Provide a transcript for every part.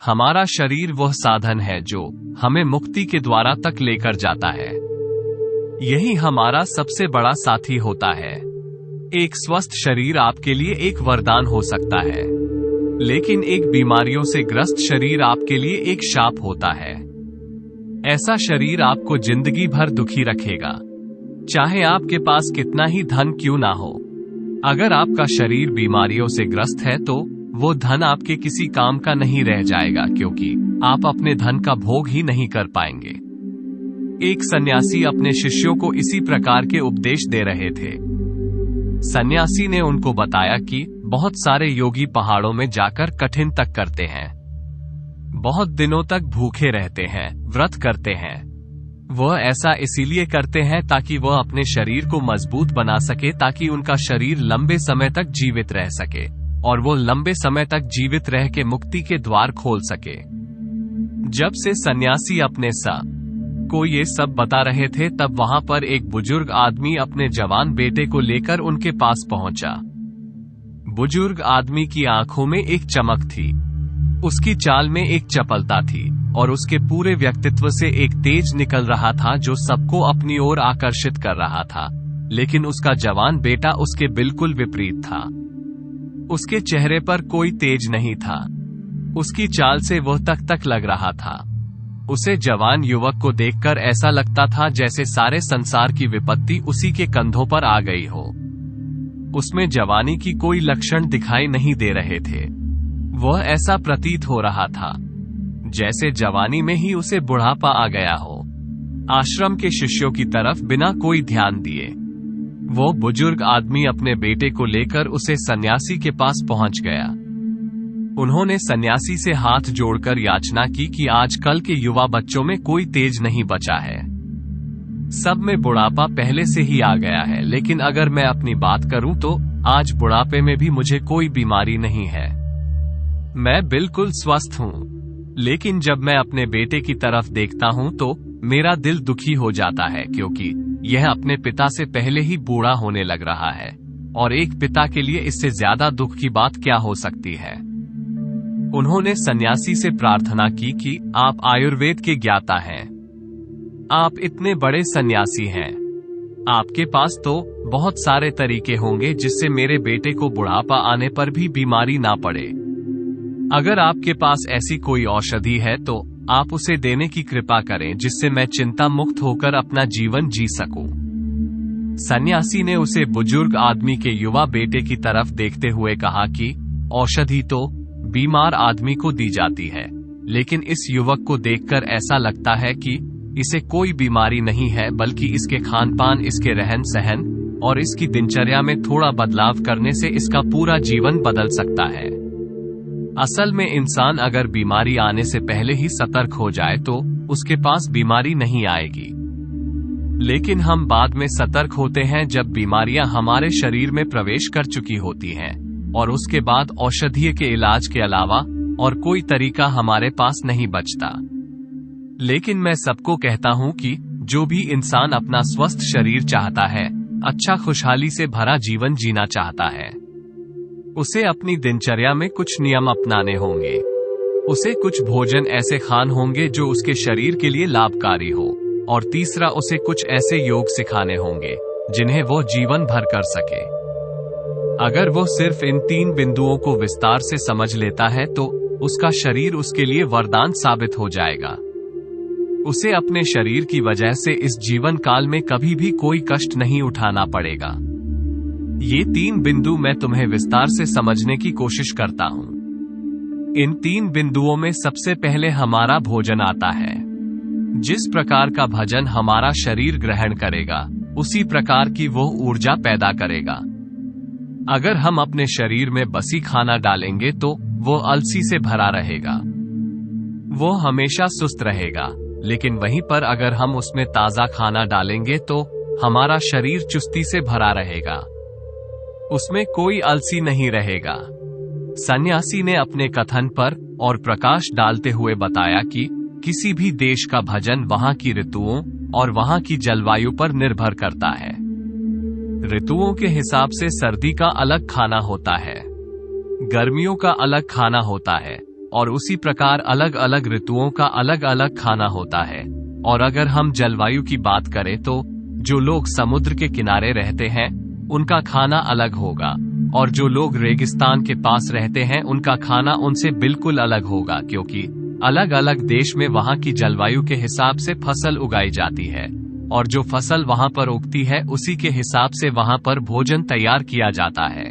हमारा शरीर वह साधन है जो हमें मुक्ति के द्वारा तक लेकर जाता है। यही हमारा सबसे बड़ा साथी होता है। एक स्वस्थ शरीर आपके लिए एक वरदान हो सकता है, लेकिन एक बीमारियों से ग्रस्त शरीर आपके लिए एक शाप होता है। ऐसा शरीर आपको जिंदगी भर दुखी रखेगा, चाहे आपके पास कितना ही धन क्यों ना हो। अगर आपका शरीर बीमारियों से ग्रस्त है तो वो धन आपके किसी काम का नहीं रह जाएगा, क्योंकि आप अपने धन का भोग ही नहीं कर पाएंगे। एक सन्यासी अपने शिष्यों को इसी प्रकार के उपदेश दे रहे थे। सन्यासी ने उनको बताया कि बहुत सारे योगी पहाड़ों में जाकर कठिन तप करते हैं, बहुत दिनों तक भूखे रहते हैं, व्रत करते हैं। वह ऐसा इसीलिए करते हैं ताकि वह अपने शरीर को मजबूत बना सके, ताकि उनका शरीर लंबे समय तक जीवित रह सके और वो लंबे समय तक जीवित रह के मुक्ति के द्वार खोल सके। जब से सन्यासी अपने को ये सब बता रहे थे, तब वहां पर एक बुजुर्ग आदमी अपने जवान बेटे को लेकर उनके पास पहुंचा। बुजुर्ग आदमी की आंखों में एक चमक थी, उसकी चाल में एक चपलता थी और उसके पूरे व्यक्तित्व से एक तेज निकल रहा था जो सबको अपनी ओर आकर्षित कर रहा था। लेकिन उसका जवान बेटा उसके बिल्कुल विपरीत था। उसके चेहरे पर कोई तेज नहीं था, उसकी चाल से वह तक लग रहा था। उसे जवान युवक को देखकर ऐसा लगता था जैसे सारे संसार की विपत्ति उसी के कंधों पर आ गई हो। उसमें जवानी की कोई लक्षण दिखाई नहीं दे रहे थे। वह ऐसा प्रतीत हो रहा था जैसे जवानी में ही उसे बुढ़ापा आ गया हो। आश्रम के शिष्यों की तरफ बिना कोई ध्यान दिए वो बुजुर्ग आदमी अपने बेटे को लेकर उसे सन्यासी के पास पहुंच गया। उन्होंने सन्यासी से हाथ जोड़कर याचना की कि आजकल के युवा बच्चों में कोई तेज नहीं बचा है, सब में बुढ़ापा पहले से ही आ गया है। लेकिन अगर मैं अपनी बात करूं तो आज बुढ़ापे में भी मुझे कोई बीमारी नहीं है, मैं बिल्कुल स्वस्थ हूं। लेकिन जब मैं अपने बेटे की तरफ देखता हूं तो मेरा दिल दुखी हो जाता है, क्योंकि यह अपने पिता से पहले ही बूढ़ा होने लग रहा है और एक पिता के लिए इससे ज्यादा दुख की बात क्या हो सकती है। उन्होंने सन्यासी से प्रार्थना की कि आप आयुर्वेद के ज्ञाता हैं, आप इतने बड़े सन्यासी हैं, आपके पास तो बहुत सारे तरीके होंगे जिससे मेरे बेटे को बुढ़ापा आने पर भी बीमारी ना पड़े। अगर आपके पास ऐसी कोई औषधि है तो आप उसे देने की कृपा करें, जिससे मैं चिंता मुक्त होकर अपना जीवन जी सकूं। सन्यासी ने उसे बुजुर्ग आदमी के युवा बेटे की तरफ देखते हुए कहा कि औषधि तो बीमार आदमी को दी जाती है, लेकिन इस युवक को देखकर ऐसा लगता है कि इसे कोई बीमारी नहीं है, बल्कि इसके खान पान, इसके रहन सहन और इसकी दिनचर्या में थोड़ा बदलाव करने से इसका पूरा जीवन बदल सकता है। असल में इंसान अगर बीमारी आने से पहले ही सतर्क हो जाए तो उसके पास बीमारी नहीं आएगी। लेकिन हम बाद में सतर्क होते हैं जब बीमारियां हमारे शरीर में प्रवेश कर चुकी होती हैं और उसके बाद औषधीय के इलाज के अलावा और कोई तरीका हमारे पास नहीं बचता। लेकिन मैं सबको कहता हूं कि जो भी इंसान अपना स्वस्थ शरीर चाहता है, अच्छा खुशहाली से भरा जीवन जीना चाहता है, उसे अपनी दिनचर्या में कुछ नियम अपनाने होंगे। उसे कुछ भोजन ऐसे खान होंगे जो उसके शरीर के लिए लाभकारी हो, और तीसरा उसे कुछ ऐसे योग सिखाने होंगे जिन्हें वो जीवन भर कर सके। अगर वो सिर्फ इन 3 बिंदुओं को विस्तार से समझ लेता है तो उसका शरीर उसके लिए वरदान साबित हो जाएगा। उसे अपने शरीर की वजह से इस जीवन काल में कभी भी कोई कष्ट नहीं उठाना पड़ेगा। ये 3 बिंदु मैं तुम्हें विस्तार से समझने की कोशिश करता हूं। इन 3 बिंदुओं में सबसे पहले हमारा भोजन आता है। जिस प्रकार का भोजन हमारा शरीर ग्रहण करेगा, उसी प्रकार की वो ऊर्जा पैदा करेगा। अगर हम अपने शरीर में बसी खाना डालेंगे तो वो आलसी से भरा रहेगा, वो हमेशा सुस्त रहेगा। लेकिन वहीं पर अगर हम उसमें ताजा खाना डालेंगे तो हमारा शरीर चुस्ती से भरा रहेगा, उसमें कोई आलसी नहीं रहेगा। सन्यासी ने अपने कथन पर और प्रकाश डालते हुए बताया कि किसी भी देश का भोजन वहां की ऋतुओं और वहां की जलवायु पर निर्भर करता है। ऋतुओं के हिसाब से सर्दी का अलग खाना होता है, गर्मियों का अलग खाना होता है और उसी प्रकार अलग अलग ऋतुओं का अलग अलग खाना होता है। और अगर हम जलवायु की बात करें तो जो लोग समुद्र के किनारे रहते हैं उनका खाना अलग होगा, और जो लोग रेगिस्तान के पास रहते हैं उनका खाना उनसे बिल्कुल अलग होगा, क्योंकि अलग अलग देश में वहाँ की जलवायु के हिसाब से फसल उगाई जाती है, और जो फसल वहाँ पर उगती है उसी के हिसाब से वहाँ पर भोजन तैयार किया जाता है।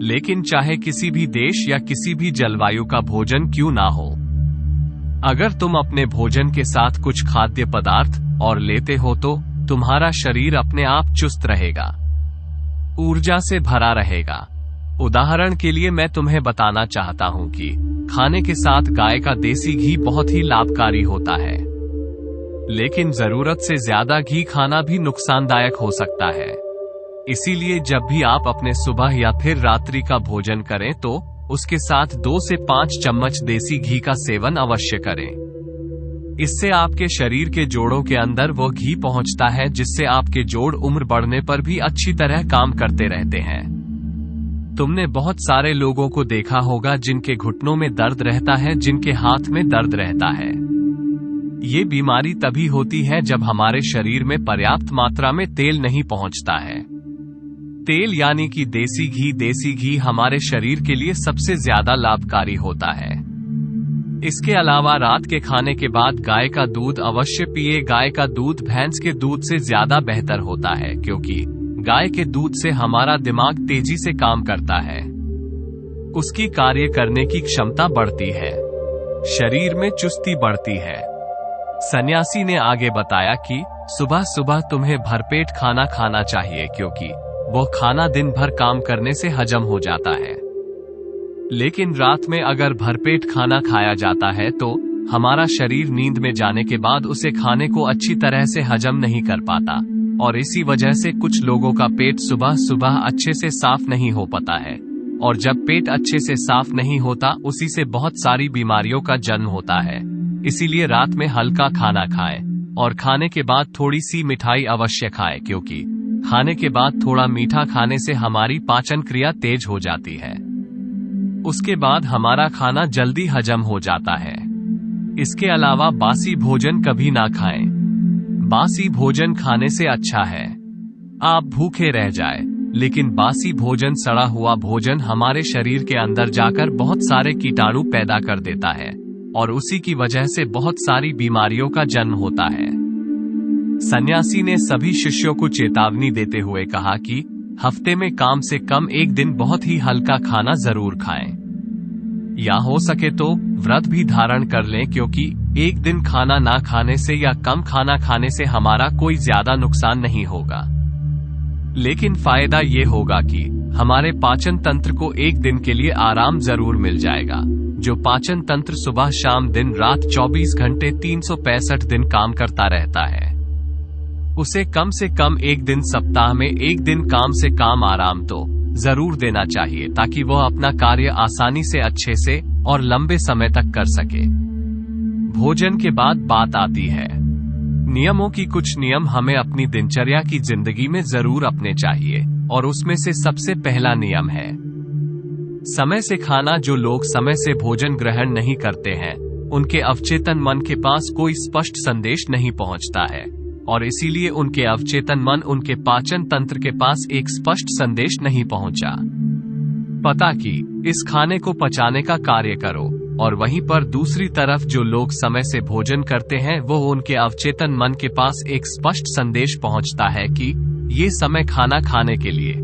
लेकिन चाहे किसी भी देश या किसी भी जलवायु का भोजन क्यों ना हो, अगर तुम अपने भोजन के साथ कुछ खाद्य पदार्थ और लेते हो तो तुम्हारा शरीर अपने आप चुस्त रहेगा, ऊर्जा से भरा रहेगा। उदाहरण के लिए मैं तुम्हें बताना चाहता हूँ कि खाने के साथ गाय का देसी घी बहुत ही लाभकारी होता है, लेकिन जरूरत से ज्यादा घी खाना भी नुकसानदायक हो सकता है। इसीलिए जब भी आप अपने सुबह या फिर रात्रि का भोजन करें तो उसके साथ 2 से 5 चम्मच देसी घी का सेवन अवश्य करें। इससे आपके शरीर के जोड़ों के अंदर वो घी पहुंचता है जिससे आपके जोड़ उम्र बढ़ने पर भी अच्छी तरह काम करते रहते हैं। तुमने बहुत सारे लोगों को देखा होगा जिनके घुटनों में दर्द रहता है, जिनके हाथ में दर्द रहता है। ये बीमारी तभी होती है जब हमारे शरीर में पर्याप्त मात्रा में तेल नहीं पहुंचता है। तेल यानी कि देसी घी हमारे शरीर के लिए सबसे ज्यादा लाभकारी होता है। इसके अलावा रात के खाने के बाद गाय का दूध अवश्य पिए। गाय का दूध भैंस के दूध से ज्यादा बेहतर होता है, क्योंकि गाय के दूध से हमारा दिमाग तेजी से काम करता है, उसकी कार्य करने की क्षमता बढ़ती है, शरीर में चुस्ती बढ़ती है। सन्यासी ने आगे बताया कि सुबह सुबह तुम्हें भरपेट खाना खाना चाहिए, क्योंकि वो खाना दिन भर काम करने से हजम हो जाता है। लेकिन रात में अगर भरपेट खाना खाया जाता है तो हमारा शरीर नींद में जाने के बाद उसे खाने को अच्छी तरह से हजम नहीं कर पाता, और इसी वजह से कुछ लोगों का पेट सुबह सुबह अच्छे से साफ नहीं हो पाता है, और जब पेट अच्छे से साफ नहीं होता उसी से बहुत सारी बीमारियों का जन्म होता है। इसीलिए रात में हल्का खाना खाएं, और खाने के बाद थोड़ी सी मिठाई अवश्य खाएं, क्योंकि खाने के बाद थोड़ा मीठा खाने से हमारी पाचन क्रिया तेज हो जाती है। उसके बाद हमारा खाना जल्दी हजम हो जाता है। इसके अलावा बासी भोजन कभी ना खाएं। बासी भोजन खाने से अच्छा है आप भूखे रह जाए, लेकिन बासी भोजन, सड़ा हुआ भोजन हमारे शरीर के अंदर जाकर बहुत सारे कीटाणु पैदा कर देता है, और उसी की वजह से बहुत सारी बीमारियों का जन्म होता है। सन्यासी ने सभी शिष्यों को चेतावनी देते हुए कहा कि हफ्ते में कम से कम एक दिन बहुत ही हल्का खाना जरूर खाएं, या हो सके तो व्रत भी धारण कर लें, क्योंकि एक दिन खाना ना खाने से या कम खाना खाने से हमारा कोई ज्यादा नुकसान नहीं होगा, लेकिन फायदा ये होगा कि हमारे पाचन तंत्र को एक दिन के लिए आराम जरूर मिल जाएगा। जो पाचन तंत्र सुबह शाम दिन रात 24 घंटे 365 दिन काम करता रहता है, उसे कम से कम एक दिन सप्ताह में एक दिन काम से काम आराम तो जरूर देना चाहिए, ताकि वह अपना कार्य आसानी से अच्छे से और लंबे समय तक कर सके। भोजन के बाद बात आती है नियमों की। कुछ नियम हमें अपनी दिनचर्या की जिंदगी में जरूर अपने चाहिए, और उसमें से सबसे पहला नियम है समय से खाना। जो लोग समय से भोजन ग्रहण नहीं करते हैं उनके अवचेतन मन के पास कोई स्पष्ट संदेश नहीं पहुंचता है, और इसीलिए उनके अवचेतन मन, उनके पाचन तंत्र के पास एक स्पष्ट संदेश नहीं पहुंचा पता कि इस खाने को पचाने का कार्य करो। और वहीं पर दूसरी तरफ जो लोग समय से भोजन करते हैं वो उनके अवचेतन मन के पास एक स्पष्ट संदेश पहुंचता है कि ये समय खाना खाने के लिए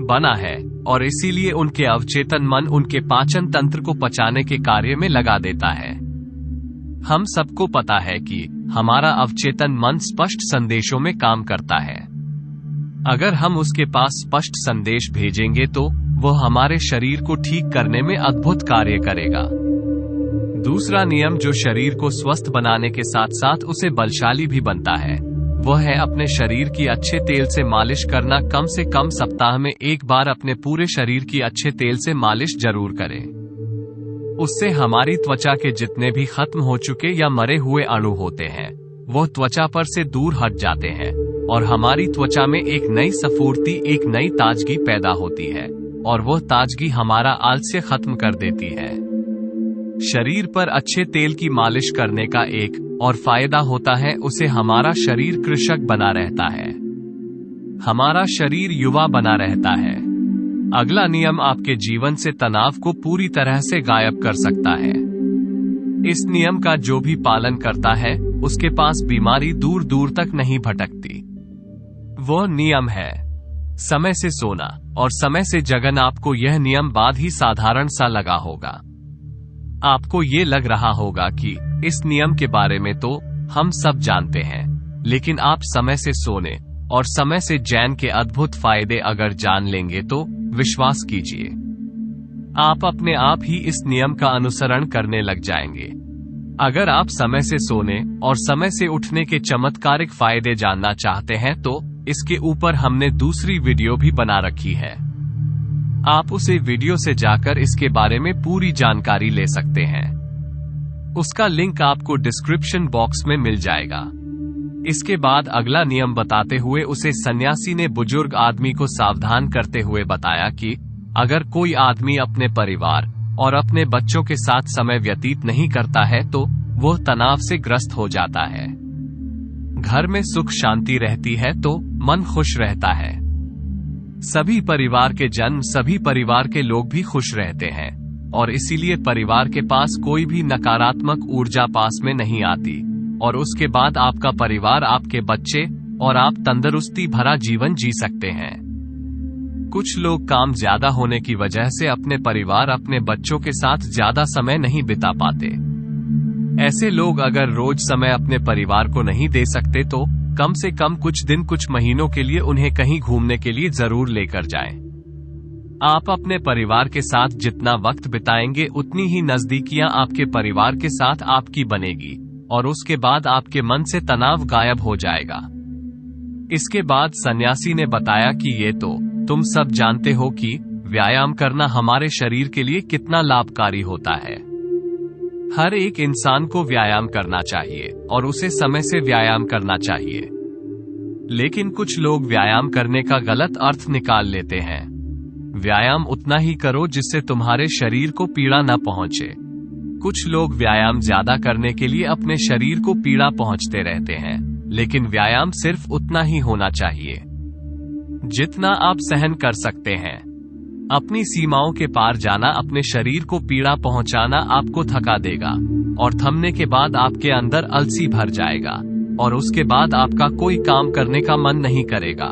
बना है, और इसीलिए उनके अवचेतन मन उनके पाचन तंत्र को पचाने के कार्य में लगा देता है। हम सबको पता है कि हमारा अवचेतन मन स्पष्ट संदेशों में काम करता है। अगर हम उसके पास स्पष्ट संदेश भेजेंगे तो वह हमारे शरीर को ठीक करने में अद्भुत कार्य करेगा। दूसरा नियम जो शरीर को स्वस्थ बनाने के साथ साथ उसे बलशाली भी बनता है, वह है अपने शरीर की अच्छे तेल से मालिश करना। कम से कम सप्ताह में एक बार अपने पूरे शरीर की अच्छे तेल से मालिश जरूर करें। उससे हमारी त्वचा के जितने भी खत्म हो चुके या मरे हुए अणु होते हैं वो त्वचा पर से दूर हट जाते हैं, और हमारी त्वचा में एक नई स्फूर्ति, एक नई ताजगी पैदा होती है, और वह ताजगी हमारा आलस्य खत्म कर देती है। शरीर पर अच्छे तेल की मालिश करने का एक और फायदा होता है, उसे हमारा शरीर कृषक बना रहता है, हमारा शरीर युवा बना रहता है। अगला नियम आपके जीवन से तनाव को पूरी तरह से गायब कर सकता है। इस नियम का जो भी पालन करता है उसके पास बीमारी दूर दूर तक नहीं भटकती। वो नियम है समय से सोना और समय से जगना। आपको यह नियम बाद ही साधारण सा लगा होगा। आपको ये लग रहा होगा कि इस नियम के बारे में तो हम सब जानते हैं, लेकिन आप समय से सोने और समय से जैन के अद्भुत फायदे अगर जान लेंगे तो विश्वास कीजिए आप अपने आप ही इस नियम का अनुसरण करने लग जाएंगे। अगर आप समय से सोने और समय से उठने के चमत्कारिक फायदे जानना चाहते हैं तो इसके ऊपर हमने दूसरी वीडियो भी बना रखी है। आप उसे वीडियो से जाकर इसके बारे में पूरी जानकारी ले सकते हैं। उसका लिंक आपको डिस्क्रिप्शन बॉक्स में मिल जाएगा। इसके बाद अगला नियम बताते हुए उसे सन्यासी ने बुजुर्ग आदमी को सावधान करते हुए बताया कि अगर कोई आदमी अपने परिवार और अपने बच्चों के साथ समय व्यतीत नहीं करता है तो वह तनाव से ग्रस्त हो जाता है। घर में सुख शांति रहती है तो मन खुश रहता है। सभी परिवार के जन, सभी परिवार के लोग भी खुश रहते हैं और इसीलिए परिवार के पास कोई भी नकारात्मक ऊर्जा पास में नहीं आती और उसके बाद आपका परिवार, आपके बच्चे और आप तंदुरुस्ती भरा जीवन जी सकते हैं। कुछ लोग काम ज्यादा होने की वजह से अपने परिवार, अपने बच्चों के साथ ज्यादा समय नहीं बिता पाते। ऐसे लोग अगर रोज समय अपने परिवार को नहीं दे सकते तो कम से कम कुछ दिन, कुछ महीनों के लिए उन्हें कहीं घूमने के लिए जरूर लेकर जाएं। आप अपने परिवार के साथ जितना वक्त बिताएंगे उतनी ही नजदीकियां आपके परिवार के साथ आपकी बनेगी और उसके बाद आपके मन से तनाव गायब हो जाएगा। इसके बाद सन्यासी ने बताया कि ये तो तुम सब जानते हो कि व्यायाम करना हमारे शरीर के लिए कितना लाभकारी होता है। हर एक इंसान को व्यायाम करना चाहिए और उसे समय से व्यायाम करना चाहिए, लेकिन कुछ लोग व्यायाम करने का गलत अर्थ निकाल लेते हैं। व्यायाम उतना ही करो जिससे तुम्हारे शरीर को पीड़ा न पहुंचे। कुछ लोग व्यायाम ज्यादा करने के लिए अपने शरीर को पीड़ा पहुंचते रहते हैं, लेकिन व्यायाम सिर्फ उतना ही होना चाहिए जितना आप सहन कर सकते हैं। अपनी सीमाओं के पार जाना, अपने शरीर को पीड़ा पहुंचाना आपको थका देगा और थमने के बाद आपके अंदर अलसी भर जाएगा और उसके बाद आपका कोई काम करने का मन नहीं करेगा।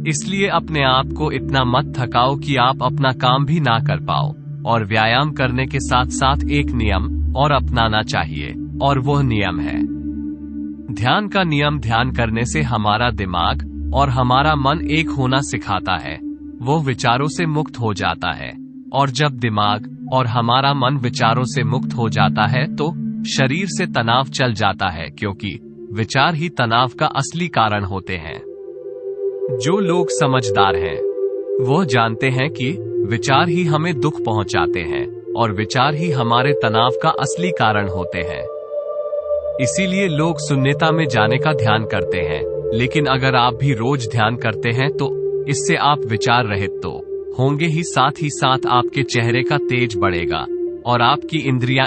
इसलिए अपने आप को इतना मत थकाओ कि आप अपना काम भी ना कर पाओ। और व्यायाम करने के साथ साथ एक नियम और अपनाना चाहिए और वह नियम है ध्यान का नियम। ध्यान करने से हमारा दिमाग और हमारा मन एक होना सिखाता है, वो विचारों से मुक्त हो जाता है और जब दिमाग और हमारा मन विचारों से मुक्त हो जाता है तो शरीर से तनाव चल जाता है, क्योंकि विचार ही तनाव का असली कारण होते हैं। जो लोग समझदार हैं वो जानते हैं कि विचार ही हमें दुख पहुंचाते हैं और विचार ही हमारे तनाव का असली कारण होते हैं। इसीलिए लोग शून्यता में जाने का ध्यान करते हैं, लेकिन अगर आप भी रोज ध्यान करते हैं तो इससे आप विचार रहित तो होंगे ही, साथ ही साथ आपके चेहरे का तेज बढ़ेगा और आपकी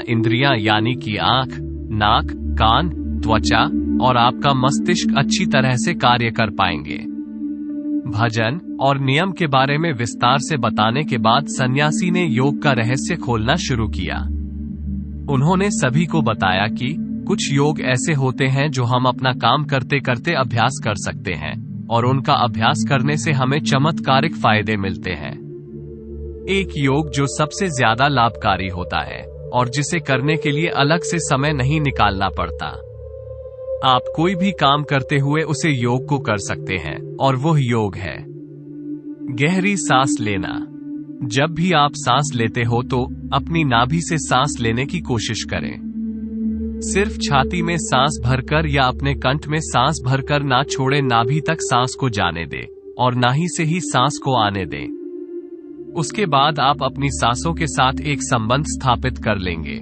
इंद्रियां यानी कि आंख, नाक, कान, त्वचा और आपका मस्तिष्क अच्छी तरह से कार्य कर पाएंगे। भजन और नियम के बारे में विस्तार से बताने के बाद सन्यासी ने योग का रहस्य खोलना शुरू किया। उन्होंने सभी को बताया कि कुछ योग ऐसे होते हैं जो हम अपना काम करते करते अभ्यास कर सकते हैं और उनका अभ्यास करने से हमें चमत्कारिक फायदे मिलते हैं। एक योग जो सबसे ज्यादा लाभकारी होता है और जिसे करने के लिए अलग से समय नहीं निकालना पड़ता। आप कोई भी काम करते हुए उसे योग को कर सकते हैं और वह योग है गहरी सांस लेना। जब भी आप सांस लेते हो तो अपनी नाभि से सांस लेने की कोशिश करें। सिर्फ छाती में सांस भरकर या अपने कंठ में सांस भरकर ना छोड़े, नाभि तक सांस को जाने दे और नाभि से ही सांस को आने दें। उसके बाद आप अपनी सांसों के साथ एक संबंध स्थापित कर लेंगे।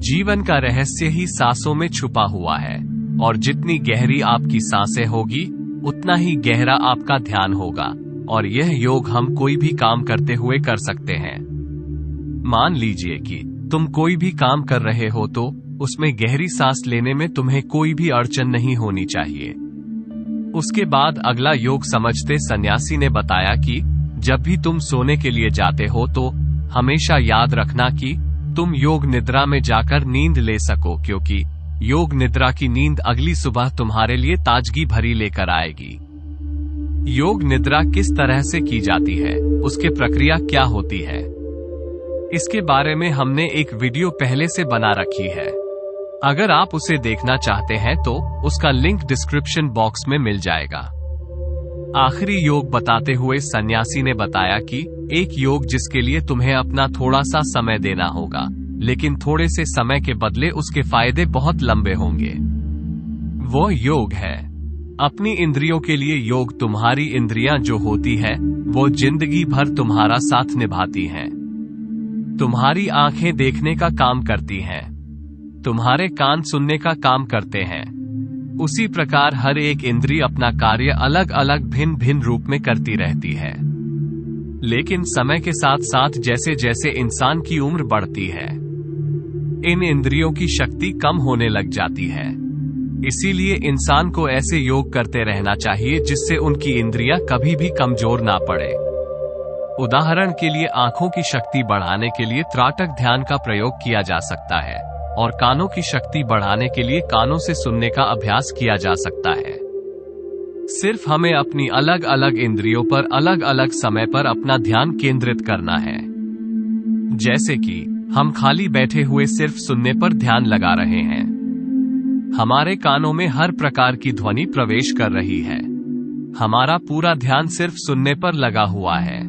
जीवन का रहस्य ही सांसों में छुपा हुआ है और जितनी गहरी आपकी सांसें होगी उतना ही गहरा आपका ध्यान होगा और यह योग हम कोई भी काम करते हुए कर सकते हैं। मान लीजिए कि तुम कोई भी काम कर रहे हो तो उसमें गहरी सांस लेने में तुम्हें कोई भी अड़चन नहीं होनी चाहिए। उसके बाद अगला योग समझते सन्यासी ने बताया कि जब भी तुम सोने के लिए जाते हो तो हमेशा याद रखना कि तुम योग निद्रा में जाकर नींद ले सको, क्योंकि योग निद्रा की नींद अगली सुबह तुम्हारे लिए ताजगी भरी लेकर आएगी। योग निद्रा किस तरह से की जाती है, उसके प्रक्रिया क्या होती है, इसके बारे में हमने एक वीडियो पहले से बना रखी है। अगर आप उसे देखना चाहते हैं तो उसका लिंक डिस्क्रिप्शन बॉक्स में मिल जाएगा। आखिरी योग बताते हुए सन्यासी ने बताया कि एक योग जिसके लिए तुम्हें अपना थोड़ा सा समय देना होगा, लेकिन थोड़े से समय के बदले उसके फायदे बहुत लंबे होंगे। वो योग है अपनी इंद्रियों के लिए योग। तुम्हारी इंद्रियां जो होती है वो जिंदगी भर तुम्हारा साथ निभाती हैं। तुम्हारी आंखें देखने का काम करती हैं, तुम्हारे कान सुनने का काम करते हैं। उसी प्रकार हर एक इंद्रिय अपना कार्य अलग अलग भिन्न भिन्न रूप में करती रहती है। लेकिन समय के साथ साथ जैसे जैसे इंसान की उम्र बढ़ती है, इन इंद्रियों की शक्ति कम होने लग जाती है। इसीलिए इंसान को ऐसे योग करते रहना चाहिए जिससे उनकी इंद्रियां कभी भी कमजोर ना पड़े। उदाहरण के लिए आंखों की शक्ति बढ़ाने के लिए त्राटक ध्यान का प्रयोग किया जा सकता है और कानों की शक्ति बढ़ाने के लिए कानों से सुनने का अभ्यास किया जा सकता है। सिर्फ हमें अपनी अलग अलग इंद्रियों पर अलग अलग समय पर अपना ध्यान केंद्रित करना है। जैसे कि हम खाली बैठे हुए सिर्फ सुनने पर ध्यान लगा रहे हैं, हमारे कानों में हर प्रकार की ध्वनि प्रवेश कर रही है, हमारा पूरा ध्यान सिर्फ सुनने पर लगा हुआ है।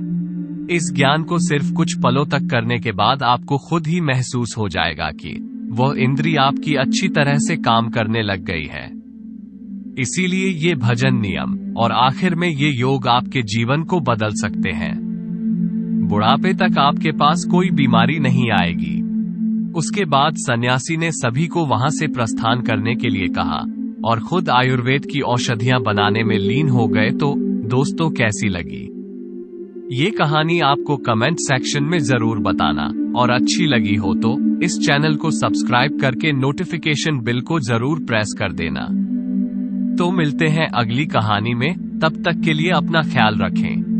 इस ज्ञान को सिर्फ कुछ पलों तक करने के बाद आपको खुद ही महसूस हो जाएगा कि वह इंद्रिय आपकी अच्छी तरह से काम करने लग गई है। इसीलिए ये भजन नियम और आखिर में ये योग आपके जीवन को बदल सकते हैं। बुढ़ापे तक आपके पास कोई बीमारी नहीं आएगी। उसके बाद सन्यासी ने सभी को वहां से प्रस्थान करने के लिए कहा और खुद आयुर्वेद की औषधियां बनाने में लीन हो गए। तो दोस्तों, कैसी लगी ये कहानी आपको कमेंट सेक्शन में जरूर बताना, और अच्छी लगी हो तो इस चैनल को सब्सक्राइब करके नोटिफिकेशन बिल को जरूर प्रेस कर देना। तो मिलते हैं अगली कहानी में, तब तक के लिए अपना ख्याल रखें।